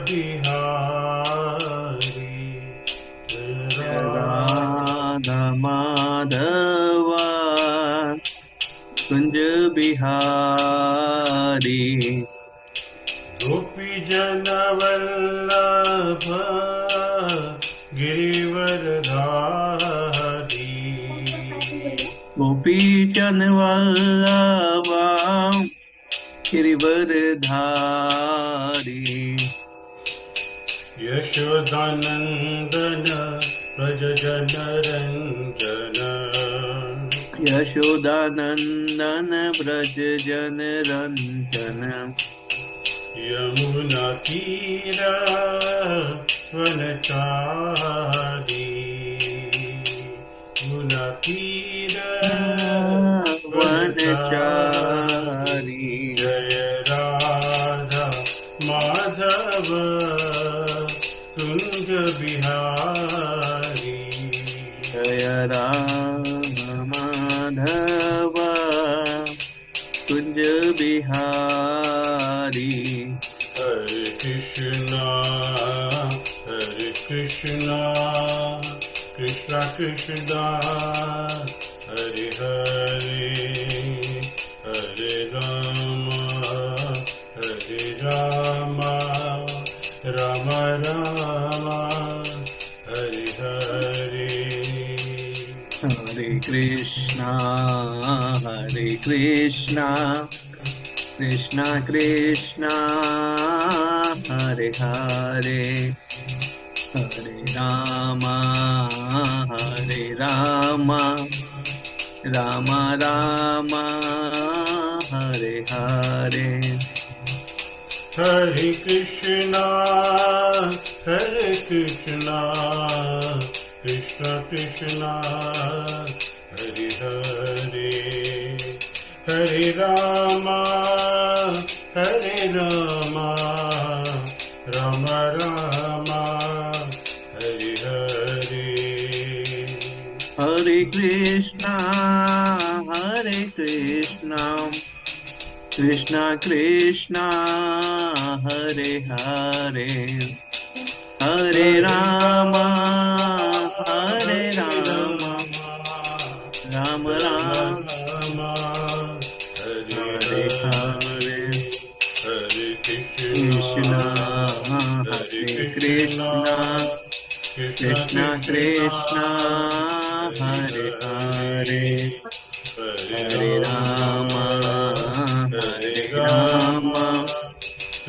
बिहारी राधा माधवा कुंज बिहारी गोपी जन वल्लभ गिरिवरधारी गोपी जन वल्लभा गिरिवरधारी यशोदानंदन व्रज जन रंजन यशोदानंदन व्रज जन रंजन यमुना तीर वनचारी यमुना तीर वनचारी जय राधा माधव कुंज बिहारी जय राम माधव कुंज बिहारी हरे कृष्णा कृष्णा कृष्णा हरे हरे हरे राम राम राम हरे हरे हरे कृष्णा कृष्णा कृष्णा हरे हरे हरे राम राम राम हरे हरे हरे कृष्णा कृष्णा कृष्णा हरे हरे हरे राम राम राम हरे हरे हरे कृष्णा कृष्णा कृष्णा हरे हरे हरे राम राम राम हरे हरे हरे कृष्णा हरे कृष्णा कृष्णा कृष्णा हरे हरे हरे राम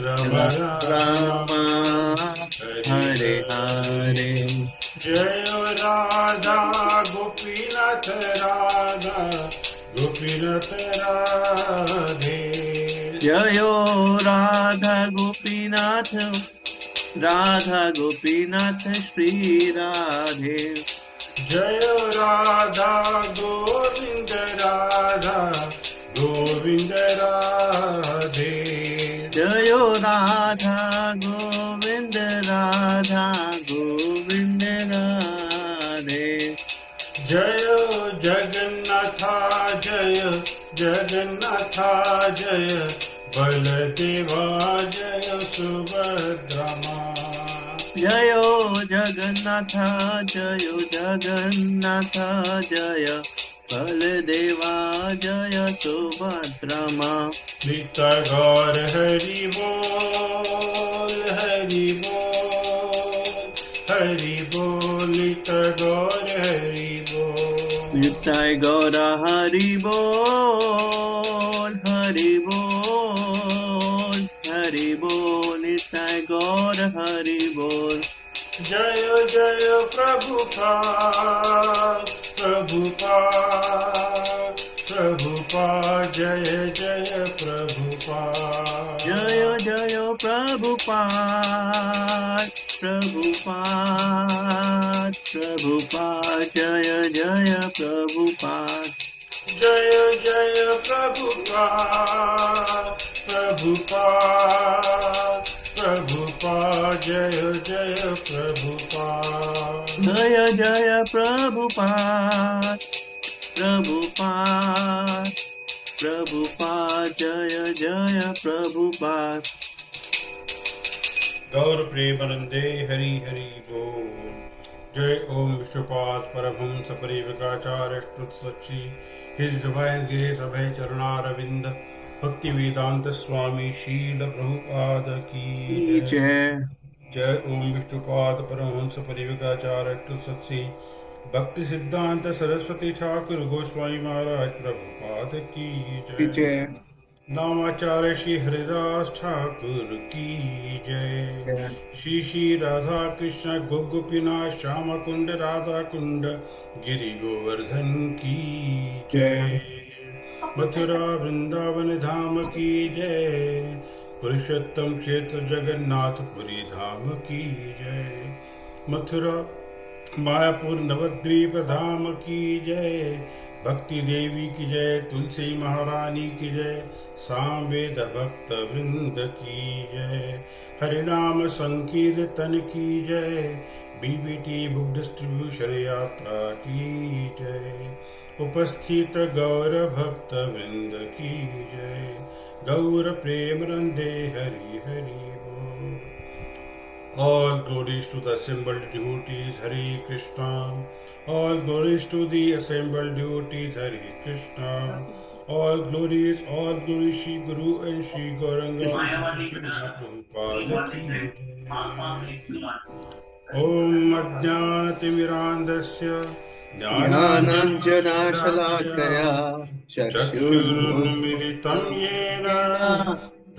राम राम हरे हरे जय राधा गोपीनाथ राधे जयो राधा गोपीनाथ श्री राधे जय राधा गोविंद राधे जयो राधा गोविंद राधे जय जगन्नाथ जय बलदेवा जय सुभद्रा जयो जगन्नाथ जय बलदेवा जय सुभद्रमा नित्य गौर हरि बोल नित्य गौर हरि बोल नित्य गौर हरि बोल नित्य गौर हरि बोल जय जय प्रभुपाद जय जय प्रभुपाद जय जय प्रभुपाद जय जय प्रभुपाद जय जय प्रभुपाद जय जय प्रभुपाद जय जय प्रभुपाद जय जय प्रभुपाद गौर प्रेमानंदे हरि हरि बोल। जय ओम विश्वपाद परमहंस परिविकाचार्य सच्ची हिज डिवाइन ग्रेस अभय चरणारविंद भक्ति वेदांत स्वामी शील प्रभुपाद की जय। जय जय ओम विष्णुपाद परमहंस परिविकाचार्य सच्ची भक्ति सिद्धांत सरस्वती ठाकुर गोस्वामी महाराज प्रभुपाद की जय। जय नामाचार्य श्री हरिदास ठाकुर की जय। जय श्री श्री राधा कृष्ण गोपिनाथ श्याम कुंड राधा कुंड गिरि गोवर्धन की जय। मथुरा वृंदावन धाम की जय। पुरुषोत्तम क्षेत्र जगन्नाथपुरी धाम की जय। मथुरा मायापुर नवद्वीप धाम की जय। भक्ति देवी की जय। तुलसी महारानी की जय। सामवेद भक्त वृंद की जय। हरिनाम संकीर्तन की जय। बीबीटी बुक डिस्ट्रीब्यूशन यात्रा की जय। उपस्थित गौर भक्त वृंद की जय। गौर प्रेम रंदे हरि हरि बोल। All glories to the assembled devotees, Hare Krishna. All glories to the assembled devotees, Hare Krishna. All glories, Shri Guru and Shri Gauranga Srila Prabhupada ki jai. Om Ajnanatimirandasya Jnananjana ज्ञानाञ्जनाशलाकया चक्षुरुन्मिलितं येन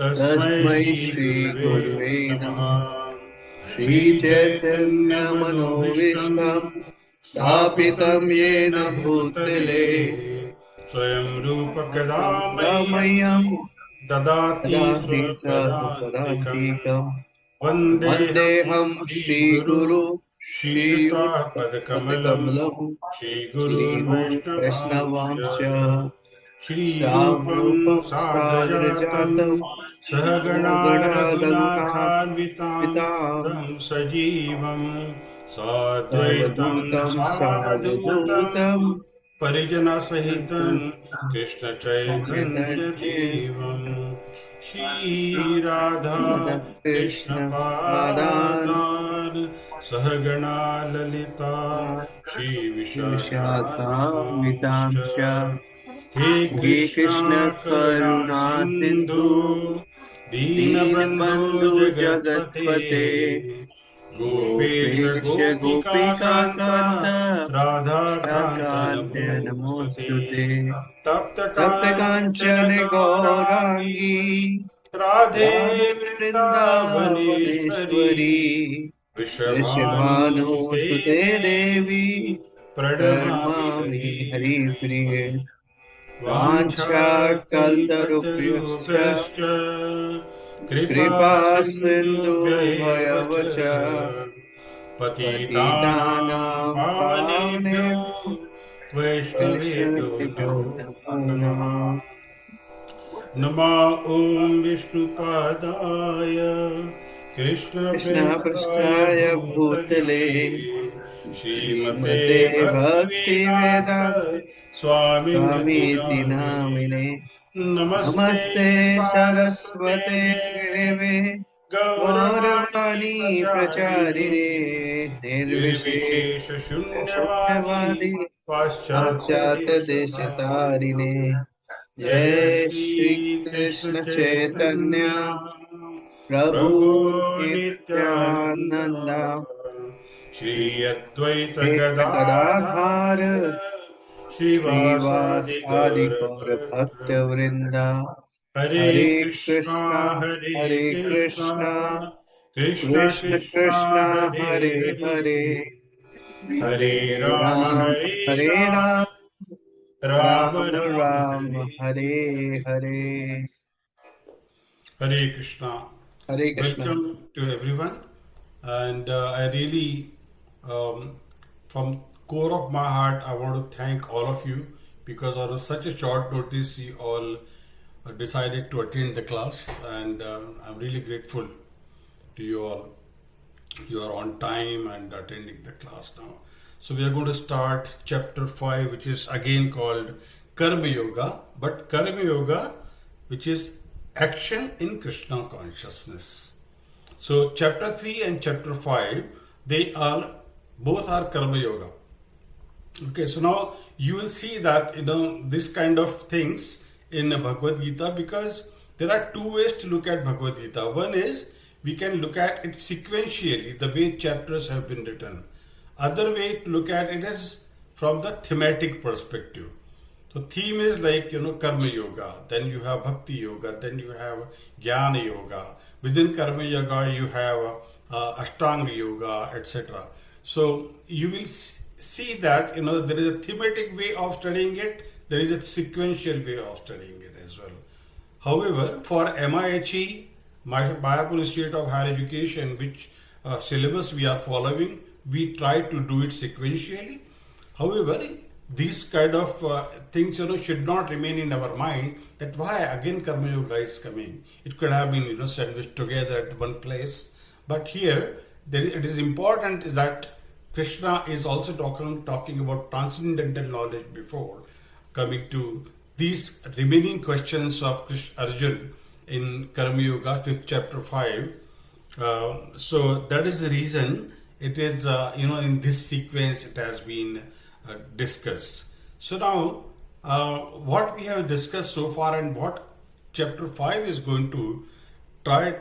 चक्षुर्मोहितेन तस्मै तस्मै श्रीगुरुवे श्रीगुरुवे नमः। नमः। श्रीचैतन्यमनोभीष्टं श्रीचैतन्यमनोभीष्टं स्थापितं स्थापितं येन येन भूतले भूतले स्वयं रूप कदा मह्यं मह्यं ददाति ददाति स्वपदान्तिकम्। स्वपदान्तिकम्। वन्देऽहं वन्देऽहं श्रीगुरु श्रीगुरु श्रीयुतापदकमलं श्रीयुतपदकमलं श्रीगुरुर्वैष्णवांश्च श्रीगुरुवैष्णवांश्च श्रीरूपं सारूपं साग्रजातं साग्रजातं सहगणा सहगणा रघुनाथान्वितां रघुनाथान्वितां तं सजीवं साद्वैतं सावधूतं सावधूतं सावधूतं परिजनसहितं चैतन्य कृष्णचैतन्यदेवं श्रीराधा कृष्ण पादान् कृष्णपादान् सहगणा ललिता श्रीविशाखान्वितांश्च। विशाखान्वितांश्च हे हे कृष्णा कृष्ण करुणा करुणा सिन्धु सिन्धु दीनबन्धो दीनबन्धु जगत्पते जगत्पते गोपेश गोपेश गोपिका गोपिकान्त कान्त राधाकान्त राकान्त नमोऽस्तुते। नमोऽस्तुते। तप्त तप्त काञ्चन काञ्चन गौराङ्गी गौराङ्गी राधे राधे वृन्दावनेश्वरी वृन्दावनेश्वरी वृषभानुसुते वृषभानुसुते देवी देवी प्रणमामि प्रणमामि हरिप्रिये। हरिप्रिये। वाञ्छाकल्पतरुभ्यश्च वाञ्छाकल्पतरुभ्यश्च कृपा कृपा सिन्धुभ्यैव च सिन्धुभ्यवच पतितानां पतितानां पावनेभ्यो पावनेभ्यो वैष्णवेभ्यो वैष्णवेभ्यो नमो नमो नमः। नमः। नमः ॐ विष्णुपादाय कृष्णप्रेष्ठाय कृष्णपृष्ठाय भूतले भूतले श्रीमते श्रीमते भक्तिवेदान्त भक्तिवेदान्त स्वामिनिति स्वामीति नामिने। नामिने। नमस्ते नमस्ते सारस्वते सरस्वते देवे देवे गौरवाणी गौरवाणी प्रचारिणे प्रचारिणे निर्विशेष निर्विशेष शून्यवादी शून्यवादी पाश्चात्य देशतारिणे। पाश्चात्यदेशतारिणे। जय जय श्री श्री कृष्ण कृष्ण चैतन्य चैतन्य प्रभु प्रभु नित्यानंद नित्यानंद श्री अद्वैत द्वैत गदाधार गदाधर श्रीवासादि श्रीवासादि गौर गौर भक्त भक्त वृंदा। Hare Hare Krishna Krishna Hare Hare Krishna Krishna Krishna Krishna Krishna Krishna Hare Hare Hare Hare Hare Hare Ram Ram Hare Hare Ram Ram Ram Ram Ram Ram Hare Hare Hare. Hare Krishna. Hare Krishna. Welcome to everyone. And I really, from core of my heart, I want to thank all of you because on such a short notice, you all decided to attend the class, and I'm really grateful to you all. You are on time and attending the class now. So we are going to start chapter 5, which is again called Karma Yoga, but Karma Yoga, which is action in Krishna consciousness. So chapter 3 and chapter 5, they are both are karma yoga. Okay, so now you will see that this kind of things in the Bhagavad Gita, because there are two ways to look at Bhagavad Gita. One is we can look at it sequentially, the way chapters have been written. Other way to look at it is from the thematic perspective. So theme is like karma yoga, then you have bhakti yoga, then you have jnana yoga. Within karma yoga you have ashtanga yoga, etc. So you will see that there is a thematic way of studying it, there is a sequential way of studying it as well. However, for MIHE, Mayapur Institute of Higher Education, which syllabus we are following, we try to do it sequentially. However, these kind of things should not remain in our mind, that why again karma yoga is coming. It could have been sandwiched together at one place, but here it is important that Krishna is also talking about transcendental knowledge before coming to these remaining questions of Arjun in Karma Yoga, 5th chapter 5. So that is the reason it is, in this sequence it has been discussed. So now, what we have discussed so far and what chapter 5 is going to try,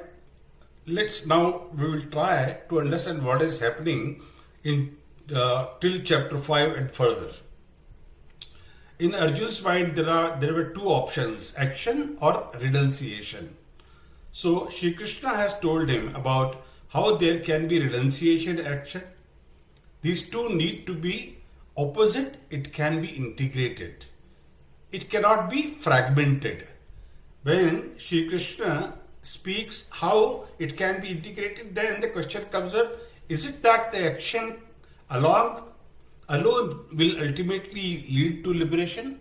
we will try to understand what is happening in till chapter 5 and further. In Arjun's mind, there were two options: action or renunciation. So Shri Krishna has told him about how there can be renunciation, action. These two need to be opposite. It can be integrated. It cannot be fragmented. When Shri Krishna speaks how it can be integrated, then the question comes up: is it that the action alone will ultimately lead to liberation?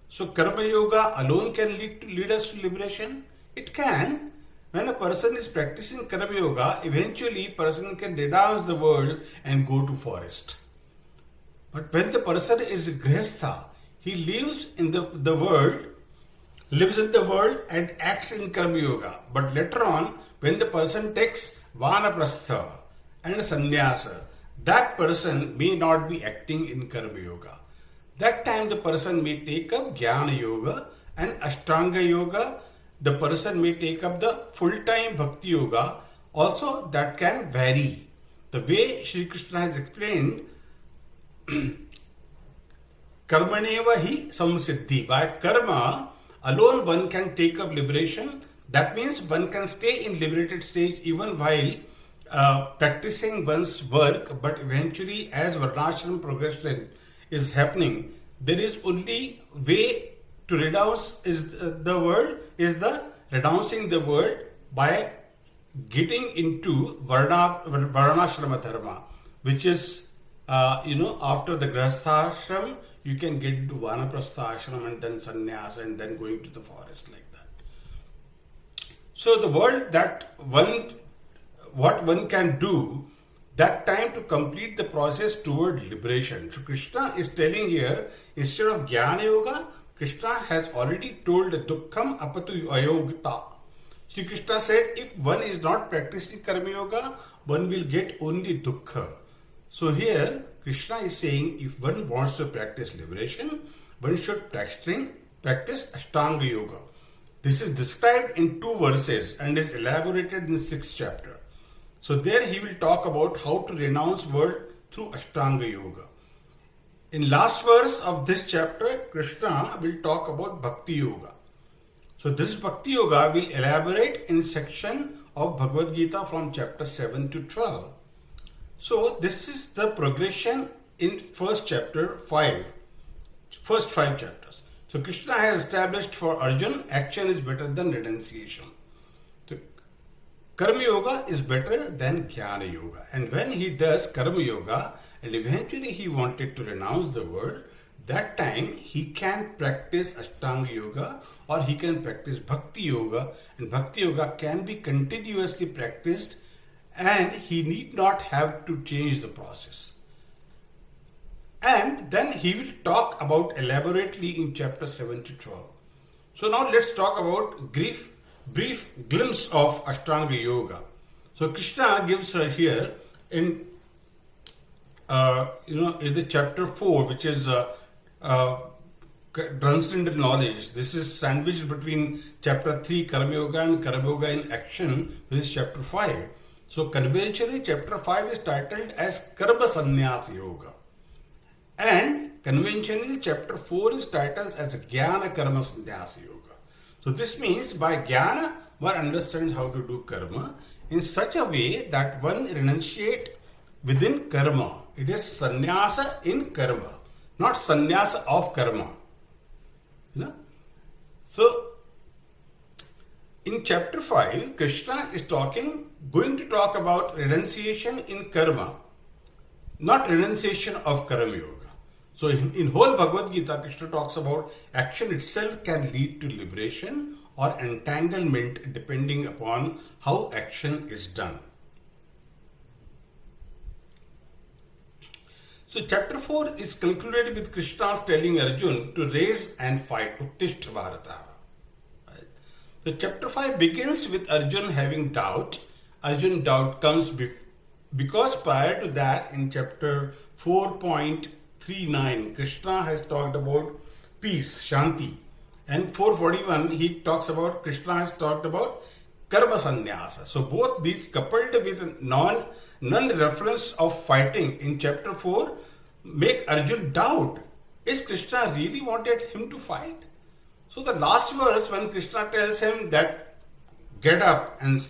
So karma yoga alone can lead us to liberation? It can. When a person is practicing karma yoga, eventually person can renounce the world and go to forest. But when the person is grihastha, he lives in the world and acts in karma yoga. But later on, when the person takes vanaprastha and sannyasa, that person may not be acting in karma yoga. That time the person may take up jnana yoga and ashtanga yoga. The person may take up the full-time bhakti yoga. Also, that can vary. The way Shri Krishna has explained, karmaneva hi samsiddhi. By karma alone one can take up liberation. That means one can stay in liberated stage even while practicing one's work, but eventually as varnashram progression is happening, there is only way to renounce renouncing the world by getting into varnashrama dharma, which is after the grahasthashram you can get into vanaprastha ashram and then sannyasa and then going to the forest like that. So the world what one can do that time to complete the process toward liberation. So Krishna is telling here, instead of jnana yoga, Krishna has already told dukkham apatu ayogita. Shri Krishna said if one is not practicing karma yoga, one will get only dukkha. So here Krishna is saying if one wants to practice liberation, one should practice ashtanga yoga. This is described in 2 verses and is elaborated in the 6th chapter. So there he will talk about how to renounce world through ashtanga yoga. In last verse of this chapter, Krishna will talk about bhakti yoga. So this bhakti yoga will elaborate in section of Bhagavad Gita from chapter 7 to 12. So this is the progression in first 5 chapters. So Krishna has established for Arjun, action is better than renunciation. So Karma yoga is better than jnana yoga. And when he does karma yoga and eventually he wanted to renounce the world, that time he can practice ashtanga yoga or he can practice bhakti yoga, and bhakti yoga can be continuously practiced and he need not have to change the process. And then he will talk about elaborately in chapter 7 to 12. So now let's talk about brief glimpse of Ashtanga Yoga. So Krishna gives here in in the chapter 4, which is uh, transcendental knowledge. This is sandwiched between chapter 3 Karma Yoga and Karma Yoga in action, which is chapter 5. So conventionally chapter 5 is titled as Karma Sannyas Yoga, and conventionally chapter 4 is titled as Jnana Karma Sannyas Yoga. So this means by Jnana one understands how to do karma in such a way that one renunciate within karma. It is sannyasa in karma, not sannyasa of karma. So in chapter 5, Krishna is going to talk about renunciation in karma, not renunciation of karma yoga. So in whole Bhagavad Gita, Krishna talks about action itself can lead to liberation or entanglement depending upon how action is done. So chapter 4 is concluded with Krishna telling Arjun to raise and fight, Uttishta Bharata. Right? So chapter 5 begins with Arjun having doubt. Arjun doubt comes because prior to that in chapter 4.39, Krishna has talked about peace, Shanti. And 441, he talks about, Krishna has talked about Karma Sannyasa. So both these coupled with non-reference of fighting in chapter 4 make Arjun doubt, is Krishna really wanted him to fight? So the last verse when Krishna tells him that get up and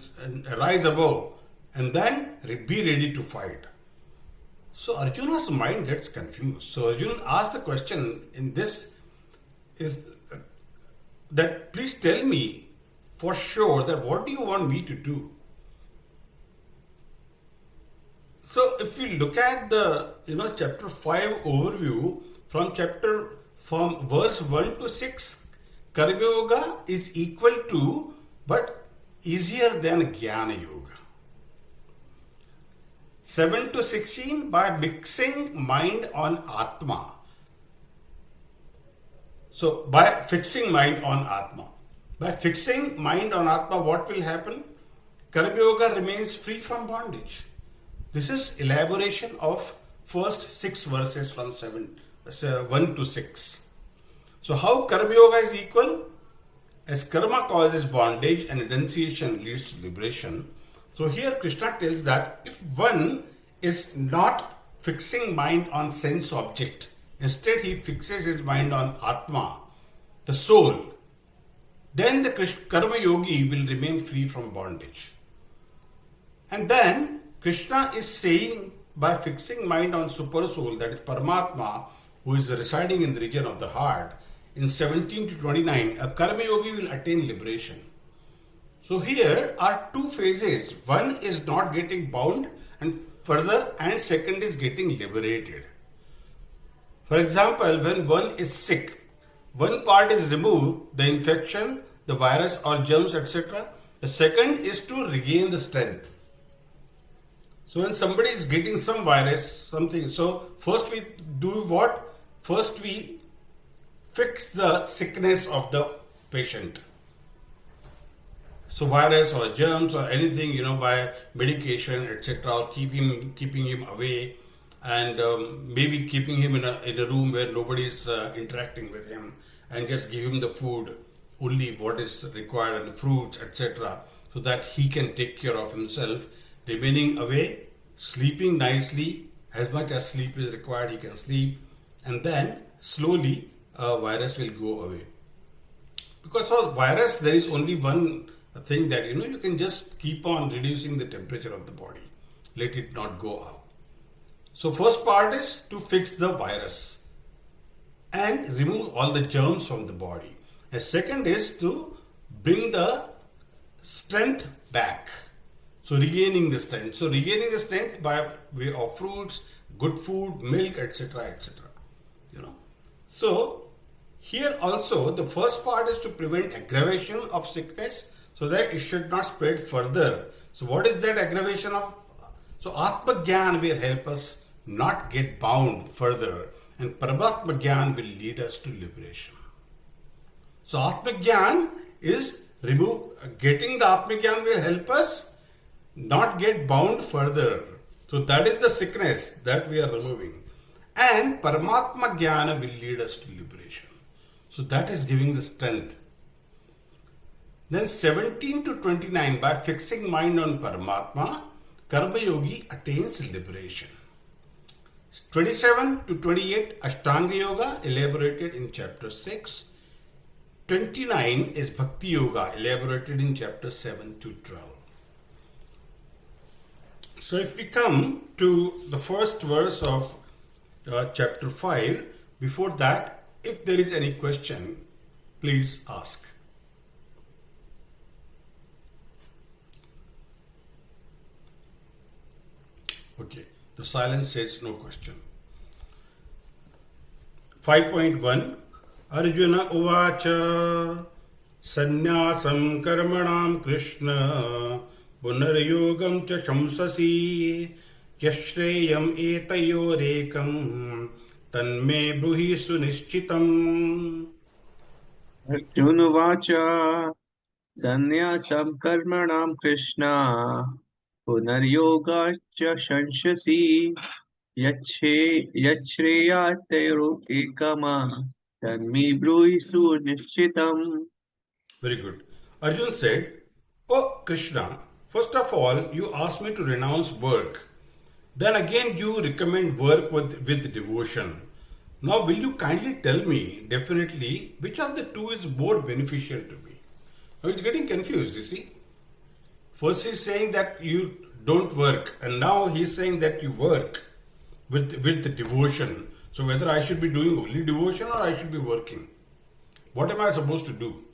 rise above and then be ready to fight. So Arjuna's mind gets confused. So Arjuna asks the question in this is that please tell me for sure that what do you want me to do? So if we look at the chapter 5 overview from verse 1 to 6, Karma Yoga is equal to but easier than Jnana Yoga. 7 to 16, by mixing mind on Atma. So by fixing mind on Atma. By fixing mind on Atma, what will happen? Karma Yoga remains free from bondage. This is elaboration of first 6 verses from 1 to 6. So how Karma Yoga is equal? As karma causes bondage and renunciation leads to liberation. So here Krishna tells that if one is not fixing mind on sense object, instead he fixes his mind on Atma, the soul, then the Karma Yogi will remain free from bondage. And then Krishna is saying by fixing mind on super soul, that is Paramatma, who is residing in the region of the heart, in 17 to 29, a Karma Yogi will attain liberation. So here are 2 phases. One is not getting bound and further, and second is getting liberated. For example, when one is sick, one part is removed, the infection, the virus or germs, etc. The second is to regain the strength. So when somebody is getting some virus, something, so first we do what? First we fix the sickness of the patient. So virus or germs or anything, by medication, etc., or keeping him away, and maybe keeping him in a room where nobody is interacting with him, and just give him the food, only what is required, and fruits, etc., so that he can take care of himself, remaining away, sleeping nicely, as much as sleep is required, he can sleep, and then slowly virus will go away. Because for virus, there is only one thing that you can just keep on reducing the temperature of the body, let it not go up. So first part is to fix the virus and remove all the germs from the body. A second is to bring the strength back. So regaining the strength. So regaining the strength by way of fruits, good food, milk, etc., etc. So here also the first part is to prevent aggravation of sickness, so that it should not spread further. So what is that aggravation of? So Atma Gyan will help us not get bound further, and Paramatma Gyan will lead us to liberation. So Atma Gyan is getting the Atma Gyan will help us not get bound further. So that is the sickness that we are removing. And Paramatma Jnana will lead us to liberation. So that is giving the strength. Then 17 to 29, by fixing mind on Paramatma, Karma Yogi attains liberation. 27 to 28, Ashtanga Yoga, elaborated in chapter 6. 29 is Bhakti Yoga, elaborated in chapter 7 to 12. So if we come to the first verse of chapter 5, before that, if there is any question, please ask. Okay, the silence says no question. 5.1 Arjuna Uvacha Sannyasam Karmanam Krishna Punaryogam Cha Shamsasi Yashreyam Etayorekam Tanme Bruhi Sunishchitam. Arjuna Vacha Sannyasam Karmanam Krishna Punaryoga Cha Shanshasi Yachreya Teru Ekama Tanmi Bruisu Nishchitam. Very good. Arjun said, "Oh Krishna, first of all, you asked me to renounce work. Then again, you recommend work with devotion. Now, will you kindly tell me definitely which of the two is more beneficial to me?" Now, it's getting confused, you see. First, he's saying that you don't work, and now he's saying that you work with devotion. So, whether I should be doing only devotion or I should be working? What am I supposed to do?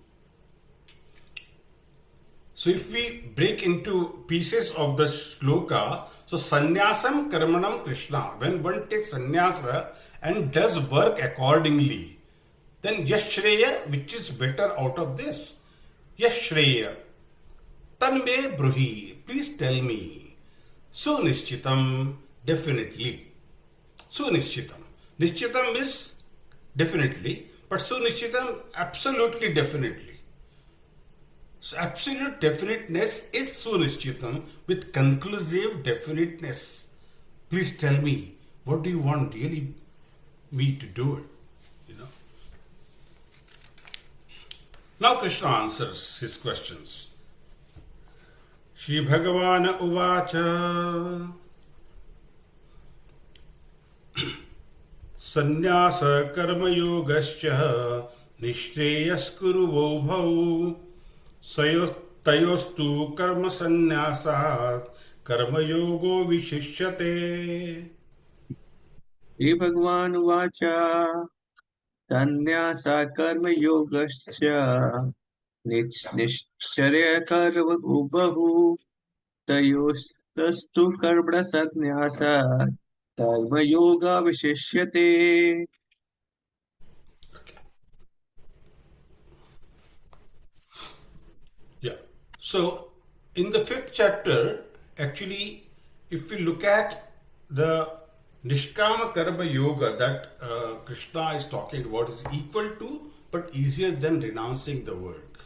So if we break into pieces of the shloka, so sannyasam karmanam Krishna, when one takes sannyasa and does work accordingly, then yashreya, which is better out of this? Yashreya. Tanme bruhi, please tell me. Sunishchitam, definitely. Sunishchitam. Nishchitam is definitely, but sunishchitam, absolutely definitely. So absolute definiteness is sunishchitam with conclusive definiteness. Please tell me, what do you want really me to do it? You know. Now Krishna answers his questions. Shri Bhagavan Uvacha Sannyasa Karma Yogascha Nishreyas Kuru Vobhau Tayostu karma sannyasat karma yogo vishishyate. Shri Bhagavan Uvacha Sannyasa Karma Yogascha Nishcharya Karma Ubahu Tayostastu Karma Sannyasa Karma Yoga Vishishyate. Yeah. So, in the 5th chapter, actually, if we look at the Nishkama Karma Yoga that Krishna is talking about, is equal to but easier than renouncing the work.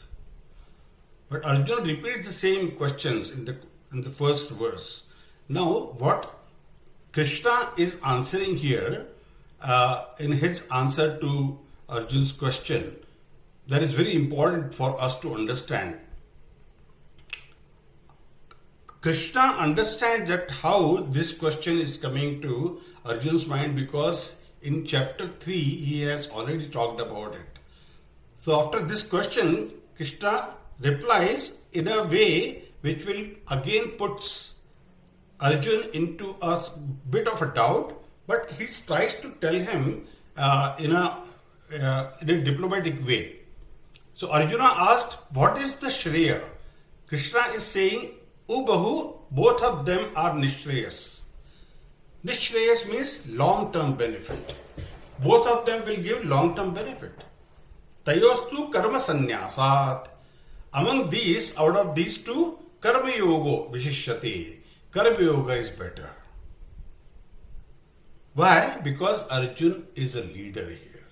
But Arjuna repeats the same questions in the first verse. Now, what Krishna is answering here in his answer to Arjun's question, that is very important for us to understand. Krishna understands that how this question is coming to Arjun's mind, because in chapter 3 he has already talked about it. So after this question, Krishna replies in a way which will again puts Arjun into a bit of a doubt, but he tries to tell him in a diplomatic way. So Arjuna asked, what is the Shreya? Krishna is saying, Ubahu, both of them are Nishreyas. Nishreyas means long-term benefit. Both of them will give long-term benefit. Tayostu karma sannyasat. Among these, out of these two, karma yoga vishishyate. Karma yoga is better. Why? Because Arjun is a leader here.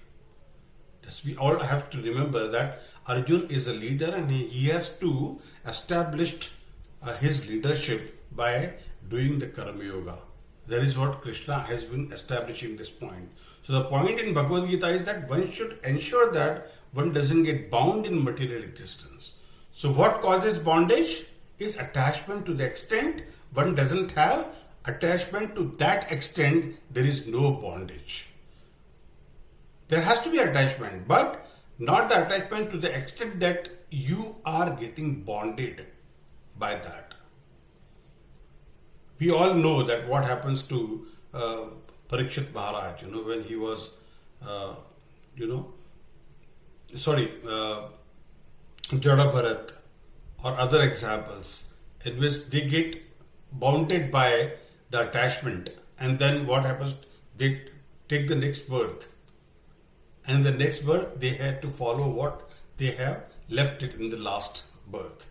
Yes, we all have to remember that Arjun is a leader and he has to establish his leadership by doing the Karma Yoga. That is what Krishna has been establishing this point. So the point in Bhagavad Gita is that one should ensure that one doesn't get bound in material existence. So what causes bondage is attachment. To the extent one doesn't have attachment, to that extent there is no bondage. There has to be attachment, but not the attachment to the extent that you are getting bonded by that. We all know that what happens to Parikshit Maharaj, when he was, you know, sorry, Jada Bharat or other examples in which they get bounded by the attachment, and then what happens? They take the next birth, and the next birth they had to follow what they have left it in the last birth.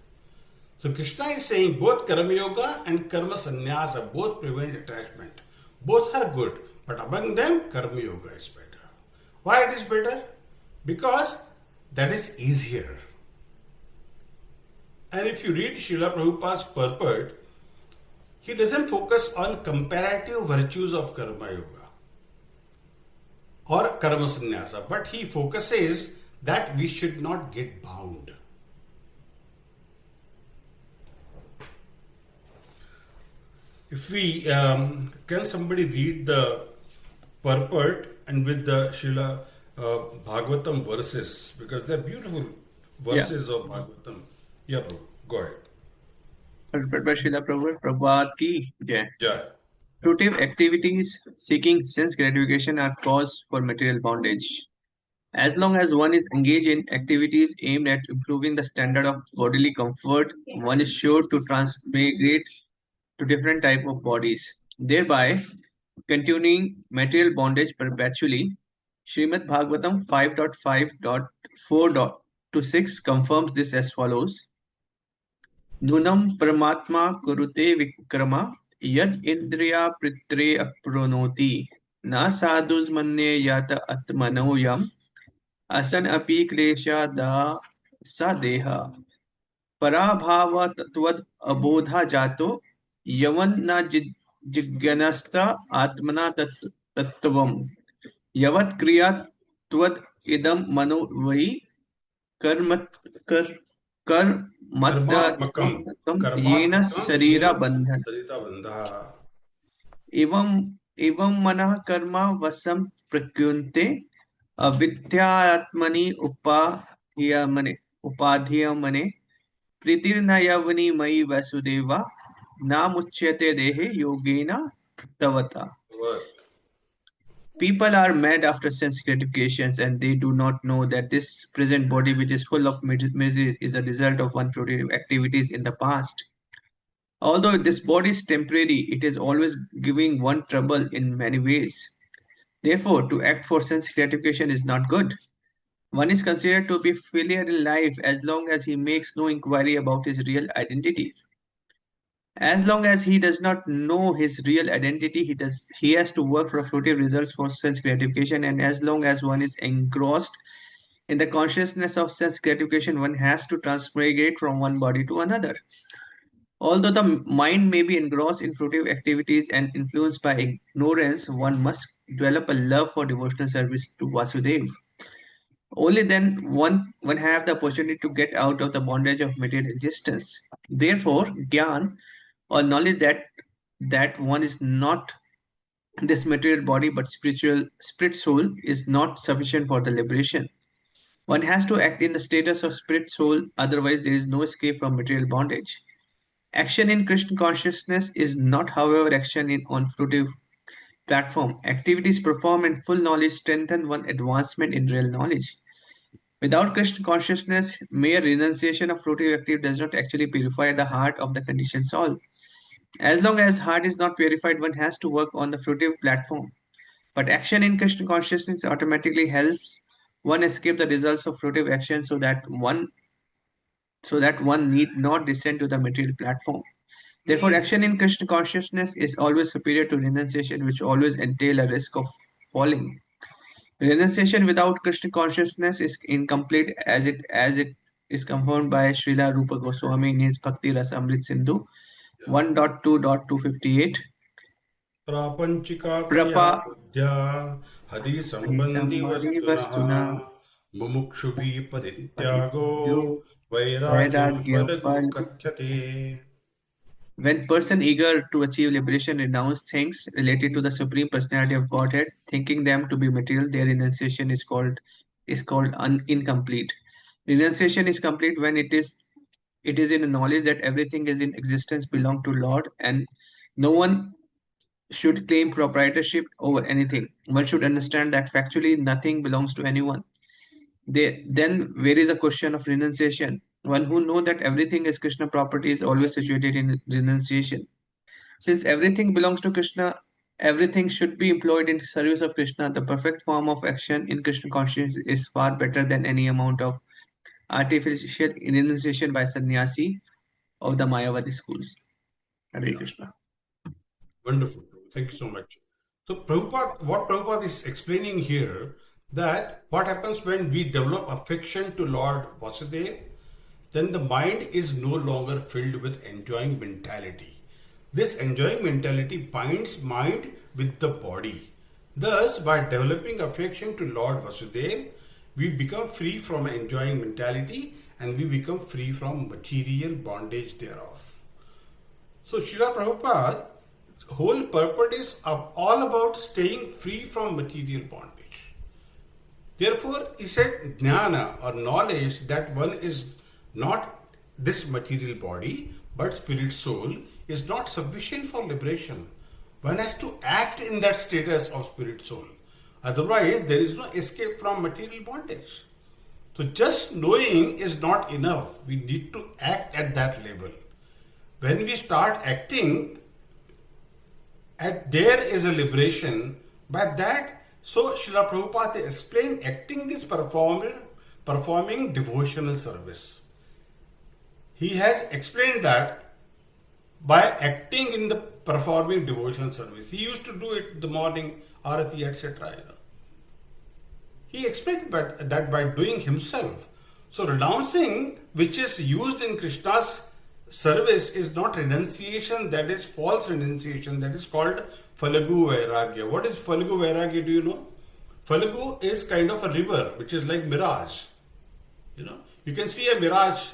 So Krishna is saying both Karma Yoga and Karma Sannyasa both prevent attachment. Both are good, but among them Karma Yoga is better. Why it is better? Because that is easier. And if you read Srila Prabhupada's purport, he doesn't focus on comparative virtues of Karma Yoga or Karma Sannyasa, but he focuses that we should not get bound. If we can somebody read the purport and with the Srila Bhagavatam verses, because they're beautiful verses of Bhagavatam. Yeah, Prabhu, go ahead. Srila Prabhupada ki jai. Jai. Fruitive activities seeking sense gratification are cause for material bondage. As long as one is engaged in activities aimed at improving the standard of bodily comfort, one is sure to transmigrate to different type of bodies, thereby continuing material bondage perpetually. Srimad Bhagavatam 5.5.4.6 confirms this as follows. Nunam Paramatma Kurute Vikrama Yad Indriya Pritre Apronoti Na Sadhus Manne Yata Atmano Yam Asan Api Klesha Da Sadeha Parabhava Tatvad Abodha Jato Yavan Na Jigyanasta Atmana Tattvam Yavat Kriya Tvad Idam Mano Vai Karmat Kar Karmatmakam. कर्मात्मकं yen Karmatmakam शरीरा yena बंधन sarita bandha. एवं एवं मनः कर्म वशं प्रकृन्ते अविद्यात्मनि उपाधीयमने प्रीतिर्न यवनि मयि वसुदेवा नामुच्यते देहे योगेन तवता. What? People are mad after sense gratifications and they do not know that this present body, which is full of miseries, is a result of unproductive activities in the past. Although this body is temporary, it is always giving one trouble in many ways. Therefore, to act for sense gratification is not good. One is considered to be failure in life as long as he makes no inquiry about his real identity. As long as he does not know his real identity, he has to work for fruitive results for sense gratification, and as long as one is engrossed in the consciousness of sense gratification, one has to transmigrate from one body to another. Although the mind may be engrossed in fruitive activities and influenced by ignorance, one must develop a love for devotional service to Vasudeva. Only then one have the opportunity to get out of the bondage of material existence. Therefore, Gyan, or knowledge that one is not this material body but spirit soul, is not sufficient for the liberation. One has to act in the status of spirit soul, otherwise there is no escape from material bondage. Action in Krishna consciousness is not, however, action on fruitive platform. Activities performed in full knowledge strengthen one advancement in real knowledge. Without Krishna consciousness, mere renunciation of fruitive activity does not actually purify the heart of the conditioned soul. As long as heart is not purified, one has to work on the fruitive platform. But action in Krishna consciousness automatically helps one escape the results of fruitive action so that one need not descend to the material platform. Therefore, action in Krishna consciousness is always superior to renunciation, which always entail a risk of falling. Renunciation without Krishna consciousness is incomplete as it is confirmed by Srila Rupa Goswami in his Bhakti Rasa Amrit Sindhu Yeah. 1.2.258. प्रापञ्चिकातया Prapa बुद्ध्या हदिसम्बन्धिवस्तुनः Harisammadivastuna मुमुक्षुभिः परित्यागो Parityo वैराग्यं Vairagya Phalgu Pal. कथ्यते. When person eager to achieve liberation renounce things related to the Supreme Personality of Godhead, thinking them to be material, their renunciation is called incomplete. Renunciation is complete when it is in the knowledge that everything is in existence belong to Lord, and no one should claim proprietorship over anything. One should understand that factually nothing belongs to anyone. Then where is the question of renunciation? One who know that everything is Krishna property is always situated in renunciation. Since everything belongs to Krishna, everything should be employed in service of Krishna. The perfect form of action in Krishna consciousness is far better than any amount of artificial renunciation by sannyasi of the Mayavadi schools. Hare Yeah, Krishna. wonderful. Thank you so much. So Prabhupada, what Prabhupada is explaining here, that what happens when we develop affection to Lord Vasudeva, then the mind is no longer filled with enjoying mentality. This enjoying mentality binds mind with the body. Thus, by developing affection to Lord Vasudeva, we become free from enjoying mentality and we become free from material bondage thereof. So, Srila Prabhupada whole purpose is all about staying free from material bondage. Therefore, he said jnana or knowledge that one is not this material body but spirit soul is not sufficient for liberation. One has to act in that status of spirit soul. Otherwise, there is no escape from material bondage. So, just knowing is not enough. We need to act at that level. When we start acting, there is a liberation. By that, so Srila Prabhupada explained acting is performing devotional service. He has explained that by acting in the performing devotional service. He used to do it in the morning, arati, etc. He explained that by doing himself. So renouncing, which is used in Krishna's service, is not renunciation, that is false renunciation, that is called Phalagu Vairagya. What is Phalagu Vairagya, do you know? Phalagu is kind of a river, which is like mirage. You can see a mirage,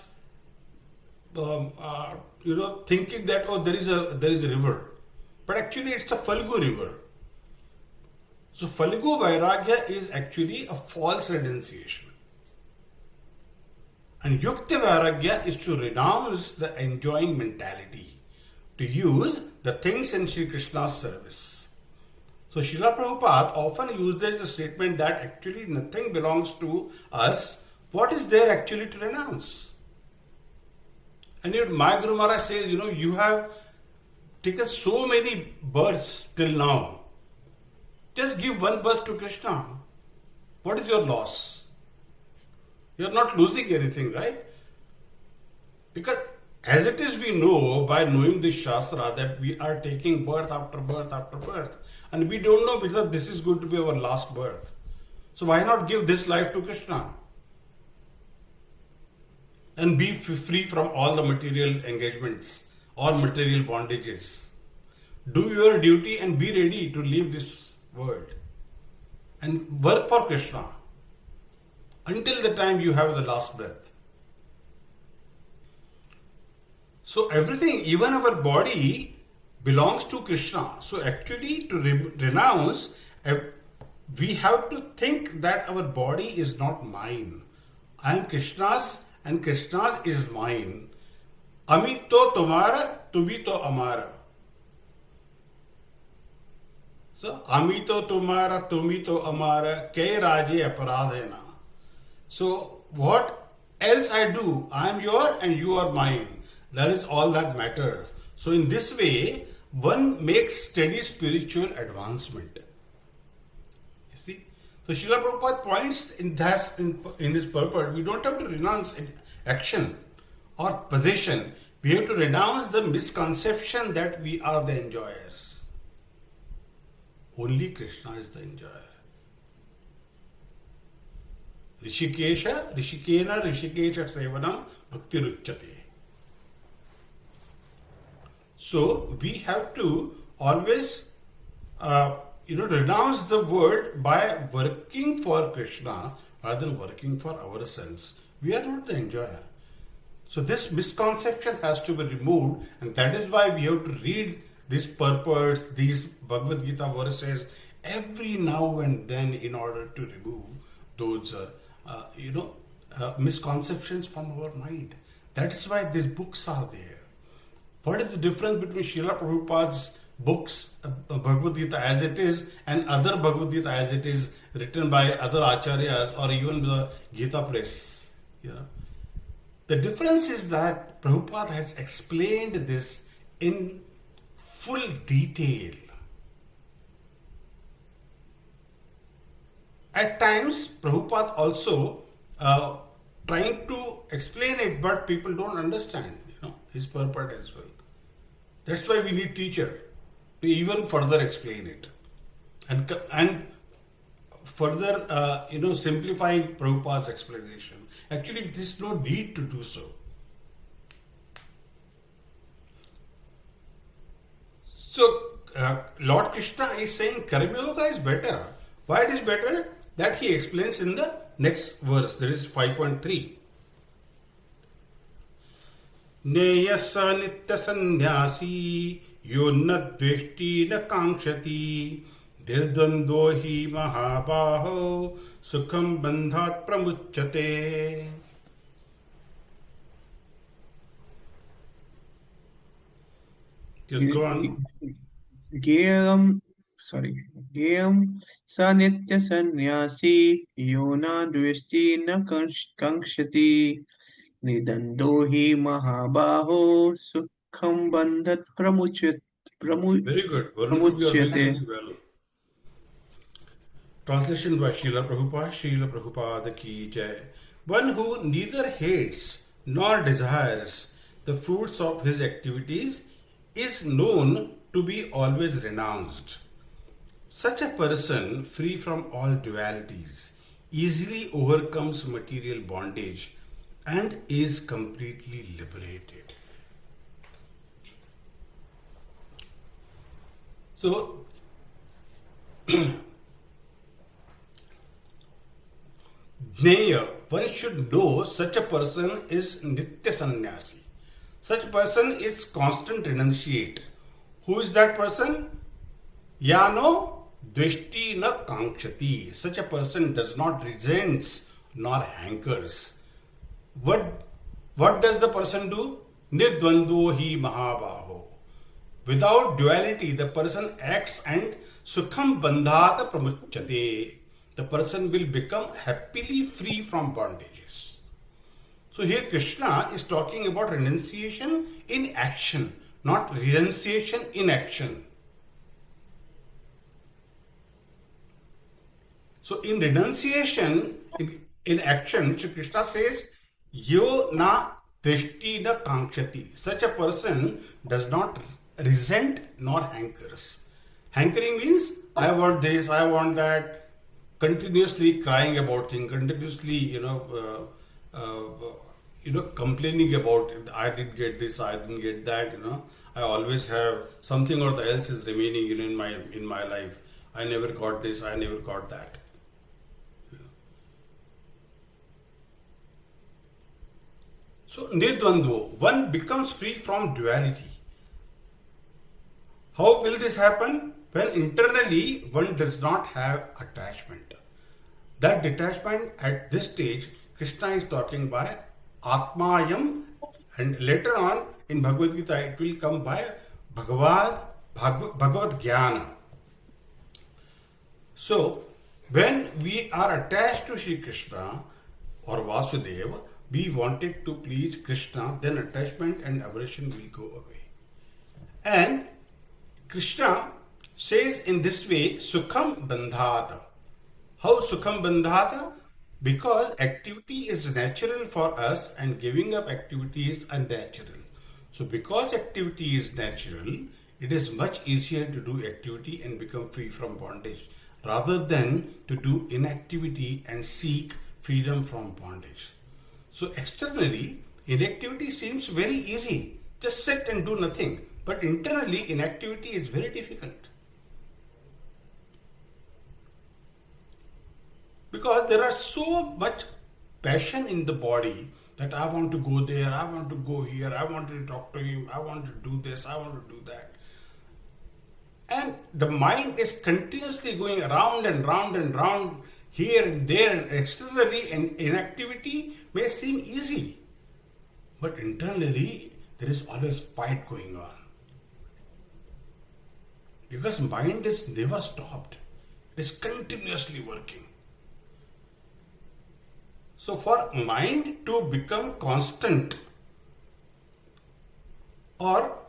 thinking that, oh, there is a river. But actually it's a Phalagu river. So Phalagu Vairagya is actually a false renunciation. And Yukta Vairagya is to renounce the enjoying mentality, to use the things in Sri Krishna's service. So Srila Prabhupada often uses the statement that actually nothing belongs to us. What is there actually to renounce? And yet my Guru Maharaj says, you have taken so many births till now. Just give one birth to Krishna. What is your loss? You are not losing anything, right? Because as it is, we know by knowing this Shastra that we are taking birth after birth after birth. And we don't know whether this is going to be our last birth. So why not give this life to Krishna? And be free from all the material engagements or material bondages. Do your duty and be ready to leave this world. And work for Krishna until the time you have the last breath. So everything, even our body, belongs to Krishna. So actually to renounce, we have to think that our body is not mine. I am Krishna's and Krishna's is mine. Ami to tumhara, tumi to amara. So ami to tumhara, tumi to amara, ke raje aparadhena. So what else I do, I am your and you are mine. That is all that matters. So in this way, one makes steady spiritual advancement. You see? So Srila Prabhupada points in his purport, we don't have to renounce action or possession. We have to renounce the misconception that we are the enjoyers. Only Krishna is the enjoyer. Rishikena Rishikesha Sevanam Bhakti Ruchate. So we have to always, renounce the world by working for Krishna rather than working for ourselves. We are not the enjoyer. So this misconception has to be removed, and that is why we have to read these purports, these Bhagavad Gita verses every now and then in order to remove those, misconceptions from our mind. That is why these books are there. What is the difference between Srila Prabhupada's books, Bhagavad Gita as it is, and other Bhagavad Gita as it is written by other acharyas or even the Gita press? The difference is that Prabhupada has explained this in full detail. At times, Prabhupada also trying to explain it, but people don't understand, his purport as well. That's why we need teacher to even further explain it and further, simplifying Prabhupada's explanation. Actually, there is no need to do so. So, Lord Krishna is saying Karma Yoga is better. Why it is better? That he explains in the next verse. That is 5.3. Neyasa nitya sannyasi yonna dveshti na kankshati nirdando hi mahabaho sukham bandhat pramuchyate. Just go on. Gyam sa nitya sannyasi yona dvishti na kankshati nidando hi mahabaho sukham bandhat Very good. Varun, you are doing pramuchyate. very well. Translation by Srila Prabhupada ki jai. One who neither hates nor desires the fruits of his activities is known to be always renounced. Such a person, free from all dualities, easily overcomes material bondage and is completely liberated. So, Jnaya, one should know such a person is Nitya Sannyasi. Such a person is constant renunciate. Who is that person? Yano Dveshti na Kankshati. Such a person does not resents nor hankers. What does the person do? Nirdvando hi mahabaho. Without duality, the person acts and sukham bandhata pramuchyate. The person will become happily free from bondages. So here Krishna is talking about renunciation in action, not renunciation in action. So in renunciation, in action, Shri Krishna says, Yo na drishti na kankshati. Such a person does not resent nor hankers. Hankering means, I want this, I want that, continuously crying about things, continuously, complaining about it. I didn't get this, I didn't get that, I always have something or the else is remaining, in my life. I never got this, I never got that. So, nirdvando, one becomes free from duality. How will this happen? When internally one does not have attachment. That detachment at this stage, Krishna is talking by Atmayam, and later on in Bhagavad Gita it will come by Bhagavad Jnana. So, when we are attached to Sri Krishna or Vasudeva, we wanted to please Krishna, then attachment and aversion will go away. And Krishna says in this way, Sukham Bandhata. How Sukham Bandhata? Because activity is natural for us and giving up activity is unnatural. So because activity is natural, it is much easier to do activity and become free from bondage rather than to do inactivity and seek freedom from bondage. So externally, inactivity seems very easy. Just sit and do nothing. But internally, inactivity is very difficult. Because there are so much passion in the body that I want to go there, I want to go here, I want to talk to him, I want to do this, I want to do that. And the mind is continuously going around and round and round here and there, and externally, and inactivity may seem easy. But internally, there is always fight going on. Because mind is never stopped. It is continuously working. So for mind to become constant or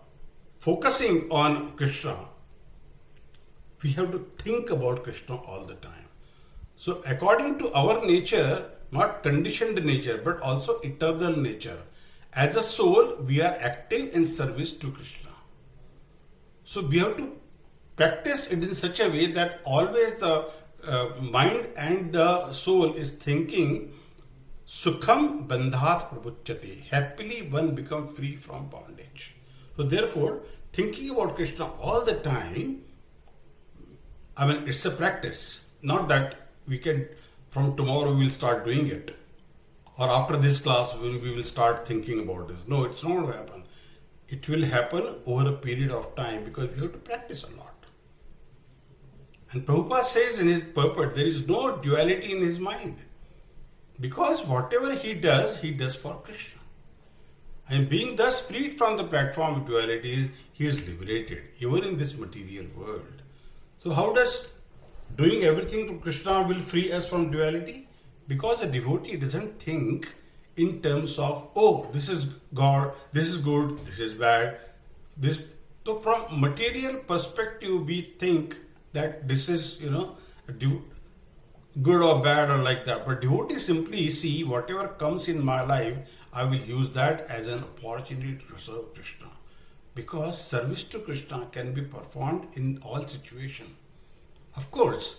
focusing on Krishna, we have to think about Krishna all the time. So according to our nature, not conditioned nature, but also eternal nature, as a soul, we are active in service to Krishna. So we have to practice it in such a way that always the mind and the soul is thinking Sukham bandhat prabuchyate. Happily one becomes free from bondage. So therefore, thinking about Krishna all the time, I mean, it's a practice. Not that we can, from tomorrow we'll start doing it. Or after this class we will start thinking about this. No, it's not going to happen. It will happen over a period of time because we have to practice a lot. And Prabhupada says in his purport, there is no duality in his mind. Because whatever he does for Krishna. And being thus freed from the platform of dualities, he is liberated, even in this material world. So how does doing everything for Krishna will free us from duality? Because a devotee doesn't think in terms of, oh, this is God, this is good, this is bad. So from material perspective, we think that this is, good or bad or like that. But devotees simply see whatever comes in my life, I will use that as an opportunity to serve Krishna. Because service to Krishna can be performed in all situations. Of course,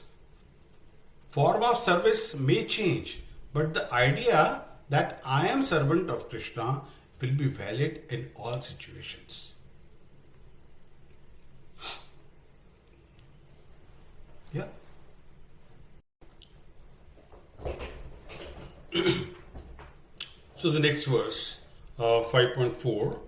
form of service may change, but the idea that I am servant of Krishna will be valid in all situations. Yeah. So the next verse, 5.4,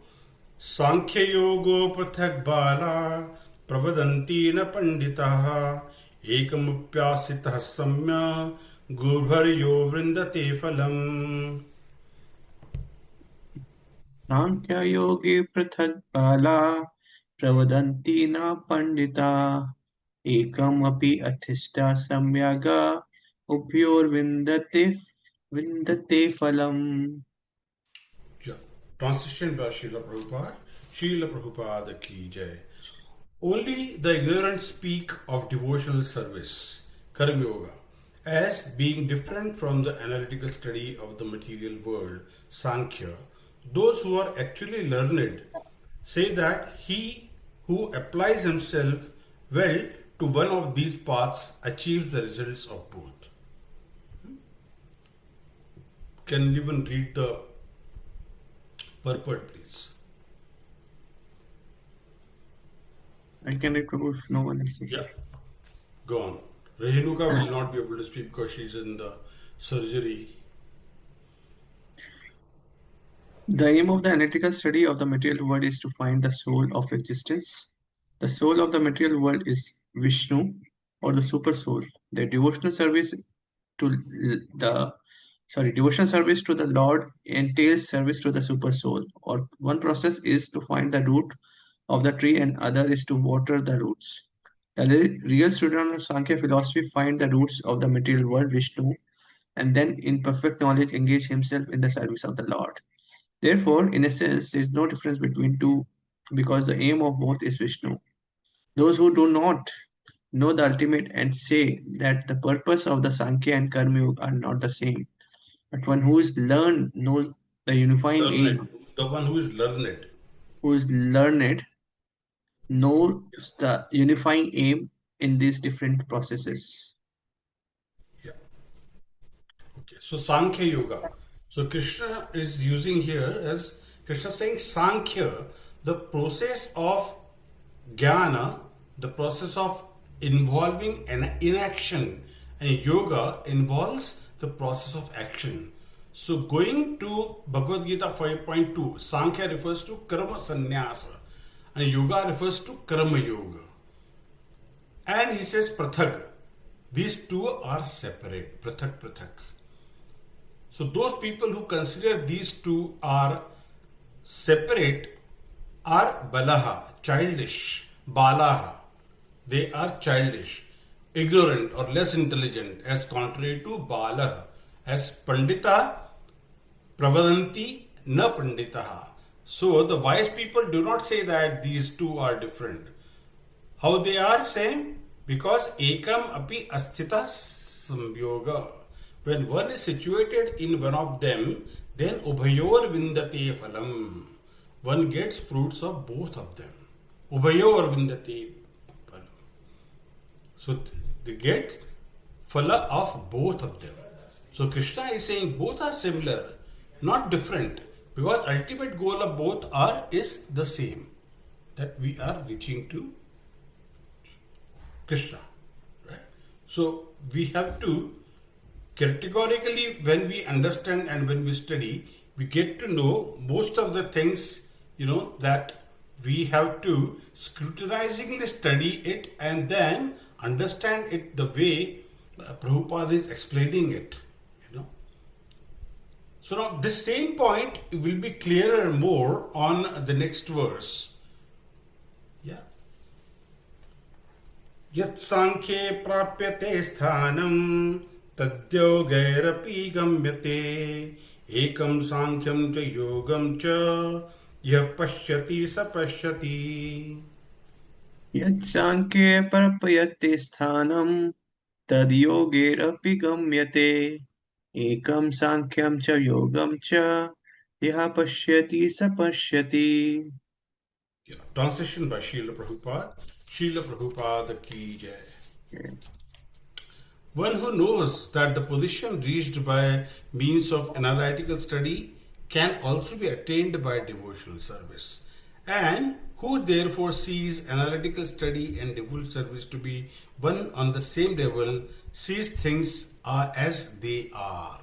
Sankhya yogo pathak bala pravadanti na panditaha ekamupyasitah samya gurvaryo vrindate phalam. Sankhya yogi prithak bala pravadanti na pandita ekam api athishta samyaga upyor vindate phalam. Yeah. Translation by Srila Prabhupada. Srila Prabhupada ki jai. Only the ignorant speak of devotional service, Karma Yoga, as being different from the analytical study of the material world, Sankhya. Those who are actually learned say that he who applies himself well to one of these paths achieves the results of both. Can you even read the purport, please? I can read Prabhu if no one else is Yeah, there. go on. Renuka will not be able to speak because she's in the surgery. The aim of the analytical study of the material world is to find the soul of existence. The soul of the material world is Vishnu or the super soul. The to devotional service to the Lord entails service to the super soul. Or one process is to find the root of the tree and other is to water the roots. The real student of Sankhya philosophy find the roots of the material world, Vishnu, and then in perfect knowledge engage himself in the service of the Lord. Therefore, in a sense, there is no difference between two because the aim of both is Vishnu. Those who do not know the ultimate and say that the purpose of the Sankhya and Karma Yoga are not the same, but one who is learned knows the unifying Learned. aim, The one who is learned. who is learned knows the unifying aim in these different processes. Yeah. Okay, so Sankhya Yoga. So Krishna is using here as Krishna saying Sankhya, the process of jnana, the process of involving an inaction, and yoga involves the process of action. So going to Bhagavad Gita 5.2, Sankhya refers to karma sannyasa and yoga refers to karma yoga. And he says prathak. These two are separate, prathak prathak. So those people who consider these two are separate are balaha, childish, balaha. They are childish, ignorant or less intelligent as contrary to balaha. As pandita pravadanti na panditaha. So the wise people do not say that these two are different. How they are same? Because ekam api asthita samyoga. When one is situated in one of them, then ubhayor vindate phalam. One gets fruits of both of them. Ubhayor vindate phalam. So they get phala of both of them. So Krishna is saying both are similar, not different, because ultimate goal of both is the same, that we are reaching to Krishna. Right? So we have to categorically, when we understand and when we study, we get to know most of the things, that we have to scrutinizingly study it and then understand it the way Prabhupada is explaining it. So now this same point will be clearer more on the next verse. Yeah. Yat sankhye prapyate sthanam tadyogairapi gamyate ekam sankhyam cha yogam cha yah pashyati sa pashyati. Yat sankhe parapayate sthanam tad yogerapi gamyate ekam sankhyam cha yogam cha yaha pashyati sa pashyati. Yeah. Translation by Srila Prabhupada. Srila Prabhupada ki jai. Okay. One who knows that the position reached by means of analytical study can also be attained by devotional service, and who therefore sees analytical study and devotional service to be one on the same level, sees things are as they are.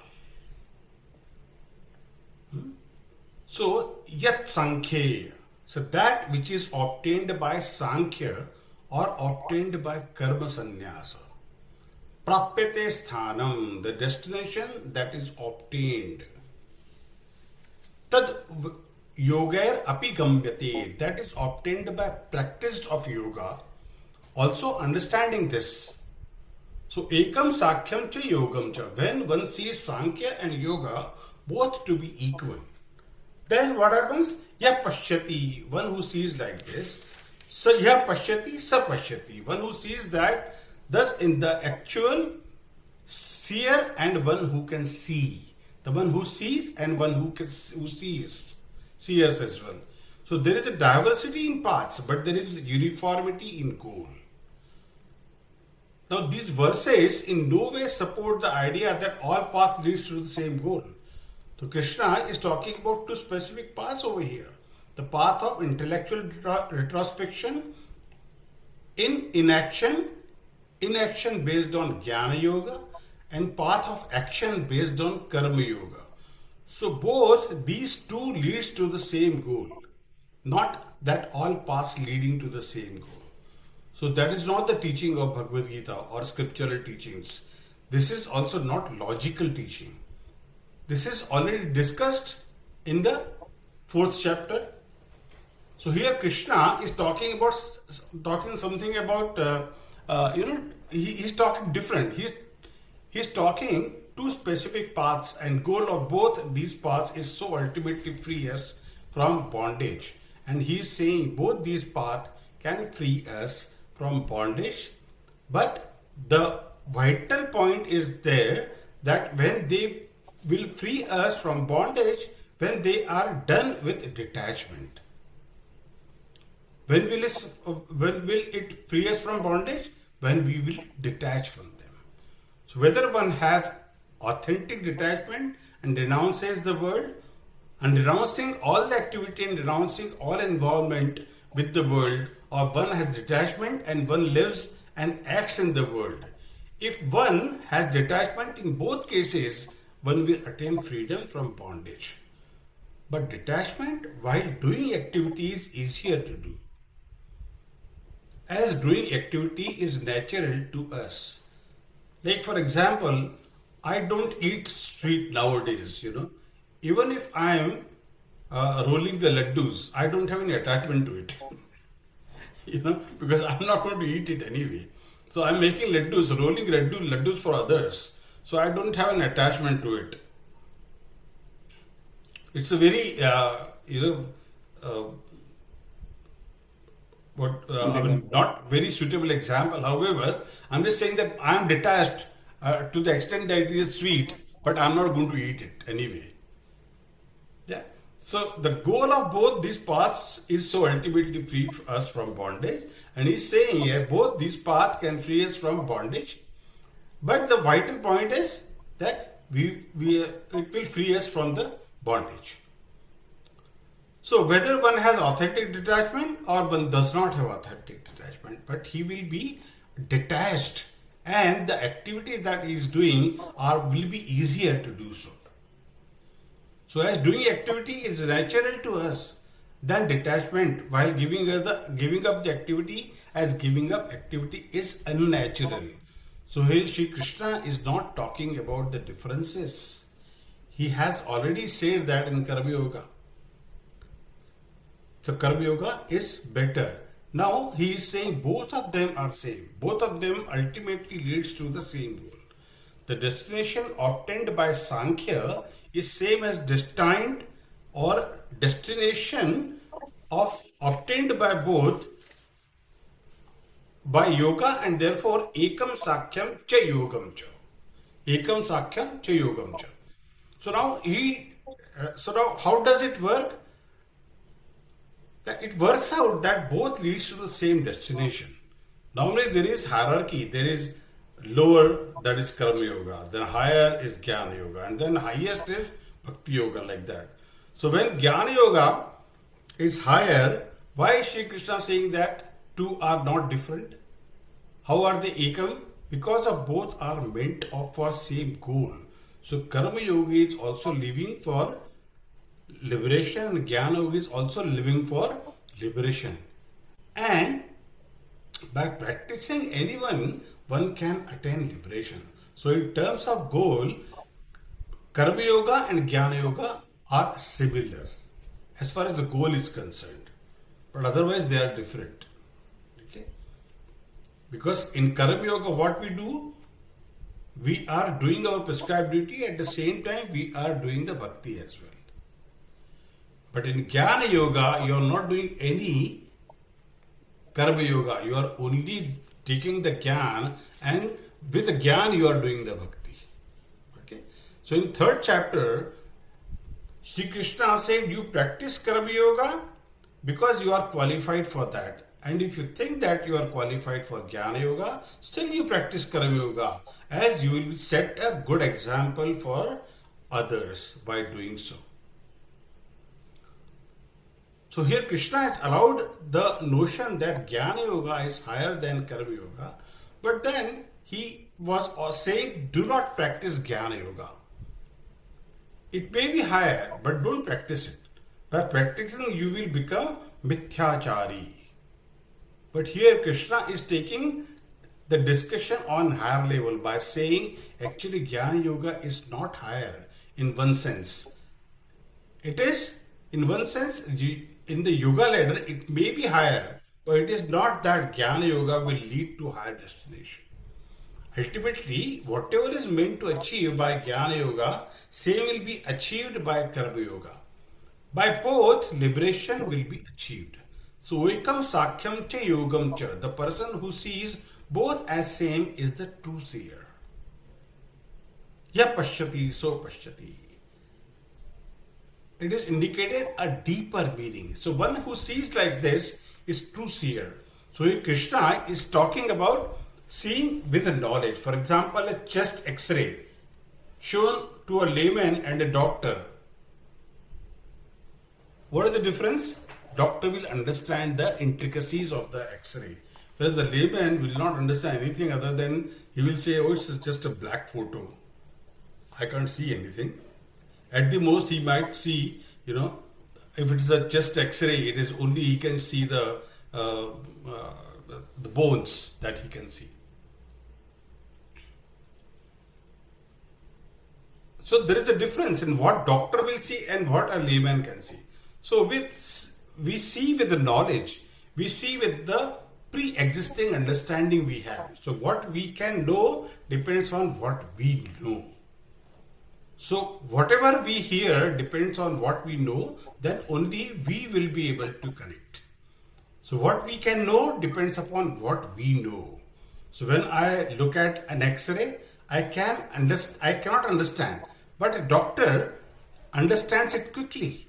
So, yat sankhya, so that which is obtained by sankhya or obtained by karma sannyasa. Prapyate sthanam, the destination that is obtained. Tad yogair api gamyate, that is obtained by practice of yoga. Also understanding this. So ekam sakhyam cha yogam cha, when one sees sankhya and yoga both to be equal, then what happens? Yah pashyati, one who sees like this. So yah pashyati sa pashyati, one who sees that. Thus, in the actual seer and one who can see, the one who sees and one who sees as well. So there is a diversity in paths, but there is uniformity in goal. Now, these verses in no way support the idea that all paths leads to the same goal. So Krishna is talking about two specific paths over here: the path of intellectual retrospection in inaction based on Jnana Yoga, and path of action based on Karma Yoga. So both these two leads to the same goal, not that all paths leading to the same goal. So that is not the teaching of Bhagavad Gita or scriptural teachings. This is also not logical teaching. This is already discussed in the 4th chapter. So here Krishna is talking something about he's talking different. He's talking two specific paths, and goal of both these paths is so ultimately free us from bondage. And he's saying both these paths can free us from bondage, but the vital point is there that when they will free us from bondage, when they are done with detachment. When will it free us from bondage? When we will detach from them. So whether one has authentic detachment and renounces the world, and renouncing all the activity and renouncing all involvement with the world, or one has detachment and one lives and acts in the world. If one has detachment in both cases, one will attain freedom from bondage. But detachment while doing activity is easier to do, as doing activity is natural to us. Like, for example, I don't eat sweet nowadays, Even if I am rolling the laddus, I don't have any attachment to it, because I'm not going to eat it anyway. So I'm making laddus, rolling laddus for others. So I don't have an attachment to it. It's a very, uh, not very suitable example. However, I'm just saying that I'm detached to the extent that it is sweet, but I'm not going to eat it anyway. Yeah. So the goal of both these paths is so ultimately free us from bondage. And he's saying here, both these paths can free us from bondage. But the vital point is that it will free us from the bondage. So whether one has authentic detachment or one does not have authentic detachment, but he will be detached, and the activities that he is doing will be easier to do so. So as doing activity is natural to us, then detachment while giving up the activity as giving up activity is unnatural. So here Sri Krishna is not talking about the differences. He has already said that in Karma Yoga. So Karma Yoga is better. Now he is saying both of them are same. Both of them ultimately leads to the same goal. The destination obtained by Sankhya is same as destined or destination of obtained by both by yoga, and therefore ekam sakhyam cha yogam cha. Ekam sakhyam cha yogam cha. So now how does it work? It works out that both leads to the same destination. Normally there is hierarchy. There is lower, that is Karma Yoga, then higher is Jnana Yoga, and then highest is Bhakti Yoga, like that. So when Jnana Yoga is higher, why is Shri Krishna saying that two are not different? How are they ekam? Because of both are meant for same goal. So Karma Yoga is also living for liberation, and Jnana Yoga is also living for liberation. And by practicing one can attain liberation. So in terms of goal, Karma Yoga and Jnana Yoga are similar as far as the goal is concerned. But otherwise they are different. Okay? Because in Karma Yoga what we do, we are doing our prescribed duty, at the same time we are doing the bhakti as well. But in Jnana Yoga, you are not doing any Karma Yoga. You are only taking the Jnana, and with the Jnana you are doing the bhakti. Okay? So in third chapter, Shri Krishna said you practice Karma Yoga because you are qualified for that. And if you think that you are qualified for Jnana Yoga, still you practice Karma Yoga, as you will set a good example for others by doing so. So here Krishna has allowed the notion that Jnana Yoga is higher than Karma Yoga, but then he was saying do not practice Jnana Yoga. It may be higher, but don't practice it. By practicing you will become mithyachari. But here Krishna is taking the discussion on higher level by saying actually Jnana Yoga is not higher in one sense. It is in one sense, in the yoga ladder, it may be higher, but it is not that Jnana Yoga will lead to higher destination. Ultimately, whatever is meant to achieve by Jnana Yoga, same will be achieved by Karma Yoga. By both, liberation will be achieved. So, ekam sakhyam cha yogam cha. The person who sees both as same is the true seer. Ya pashyati, so pashyati. It is indicated a deeper meaning. So one who sees like this is true seer. So here Krishna is talking about seeing with a knowledge. For example, a chest X-ray shown to a layman and a doctor, what is the difference? Doctor will understand the intricacies of the X-ray, whereas the layman will not understand anything other than he will say, "Oh, it's just a black photo. I can't see anything." At the most, he might see, if it is a chest X-ray, it is only he can see uh, uh, the bones that he can see. So there is a difference in what doctor will see and what a layman can see. So we see with the knowledge, we see with the pre-existing understanding we have. So what we can know depends on what we know. So whatever we hear depends on what we know, then only we will be able to connect. So what we can know depends upon what we know. So when I look at an X-ray, I cannot understand, but a doctor understands it quickly.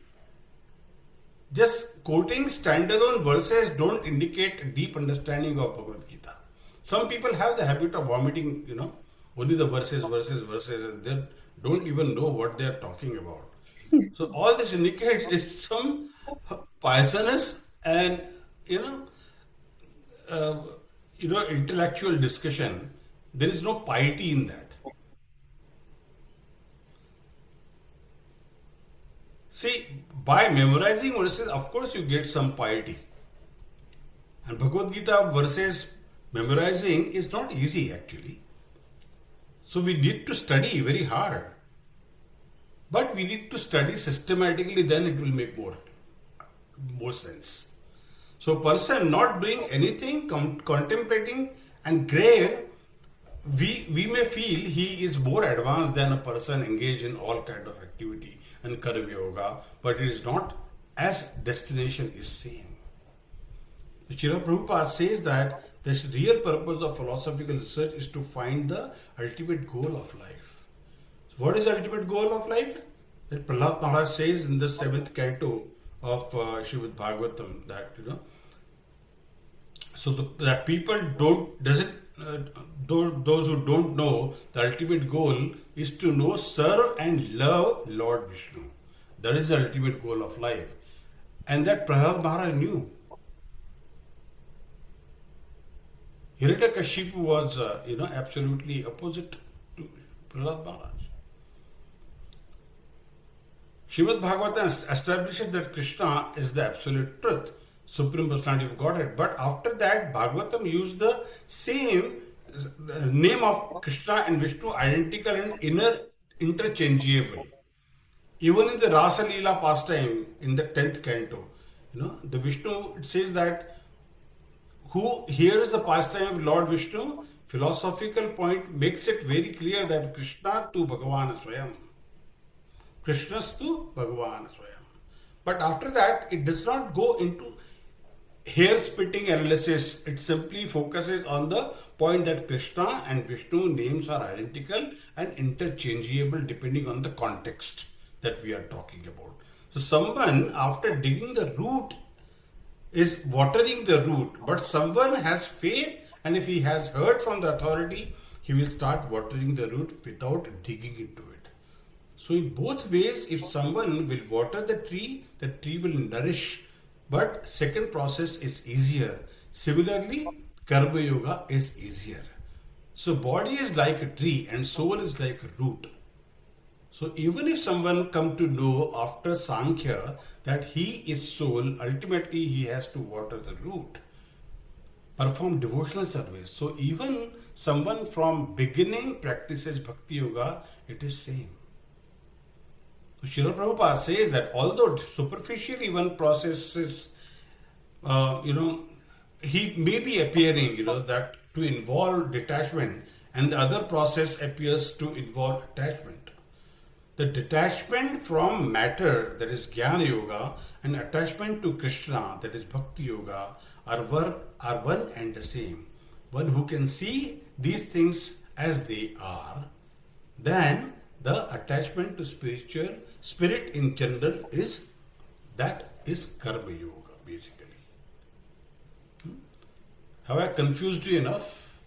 Just quoting standalone verses don't indicate deep understanding of Bhagavad Gita. Some people have the habit of vomiting, only the verses, and they don't even know what they are talking about. So all this indicates is some poisonous and uh, intellectual discussion. There is no piety in that. See, by memorizing verses, of course, you get some piety. And Bhagavad Gita verses memorizing is not easy actually. So we need to study very hard. But we need to study systematically, then it will make more sense. So person not doing anything, contemplating and grave, we may feel he is more advanced than a person engaged in all kind of activity and karma yoga, but it is not, as destination is same. Srila Prabhupada says that the real purpose of philosophical research is to find the ultimate goal of life. So what is the ultimate goal of life? That Prahlad Maharaj says in the 7th canto of Srimad Bhagavatam that that people those who don't know the ultimate goal is to know, serve and love Lord Vishnu. That is the ultimate goal of life, and that Prahlad Maharaj knew. Hiranyakashipu was absolutely opposite to Prahlad Maharaj. Srimad Bhagavatam establishes that Krishna is the absolute truth, Supreme Personality of Godhead. But after that, Bhagavatam used the same name of Krishna and Vishnu, identical and interchangeable. Even in the Rasa Leela pastime in the 10th canto, the Vishnu, it says that who hears the pastime of Lord Vishnu, philosophical point makes it very clear that Krishna tu Bhagavan Swayam. Krishnastu Bhagavan Swayam. But after that, it does not go into hair-splitting analysis. It simply focuses on the point that Krishna and Vishnu names are identical and interchangeable depending on the context that we are talking about. So someone, after digging the root, is watering the root, but someone has faith, and if he has heard from the authority, he will start watering the root without digging into it. So in both ways, if someone will water the tree will nourish. But second process is easier. Similarly, Karma Yoga is easier. So body is like a tree and soul is like a root. So even if someone come to know after Sankhya that he is soul, ultimately he has to water the root, perform devotional service. So even someone from beginning practices Bhakti Yoga, it is same. Srila Prabhupada says that although superficially one process is, he may be appearing, that to involve detachment, and the other process appears to involve attachment. The detachment from matter, that is Jnana Yoga, and attachment to Krishna, that is Bhakti Yoga, are one and the same. One who can see these things as they are, then the attachment to spirit in general is Karma Yoga, basically. Have I confused you enough?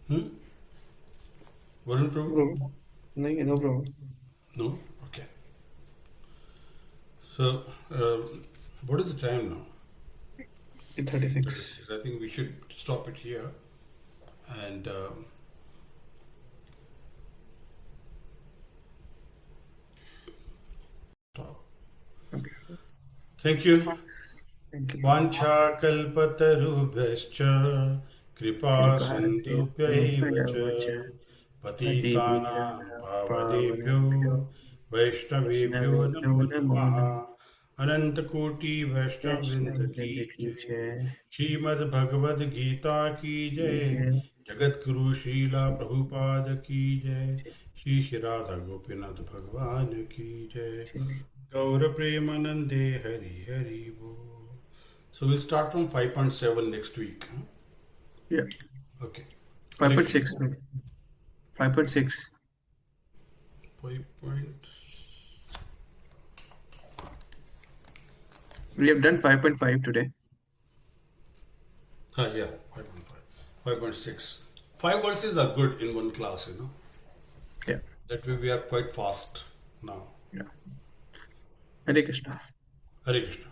Hmm? Varun No Prabhu? problem. No problem. No? Okay. So, uh, what is the time now? 8:36. 36. I think we should stop it here and stop. Okay. Thank you. Thank you. वाञ्छाकल्पतरुभ्यश्च कृपा Kripa सिन्धुभ्यैव च Sindhubhyo Vacha पतितानां Patitana पावनेभ्यो Pavanebhyo वैष्णवेभ्यो Vaishnavebhyo नमो Namo नमः Namo अनंतकोटि वैष्णववृंद की Vaishnavendra Ki जय Jai Shrimad Gita की Ki जय Jai जगत गुरु श्रीला प्रभुपाद की जय श्री राधा गोपीनाथ भगवान की जय Jai. गौर प्रेमानंदे हरि हरि बोल. So we'll start from 5.7 next week. Huh? Yeah. Okay. Hare Krishna. 5.6 maybe. 5.6. 5 point. We have done 5.5 today. Yeah, 5.5. 5.6. 5 verses are good in one class, you know. Yeah. That way we are quite fast now. Yeah. Hare Krishna. Hare Krishna.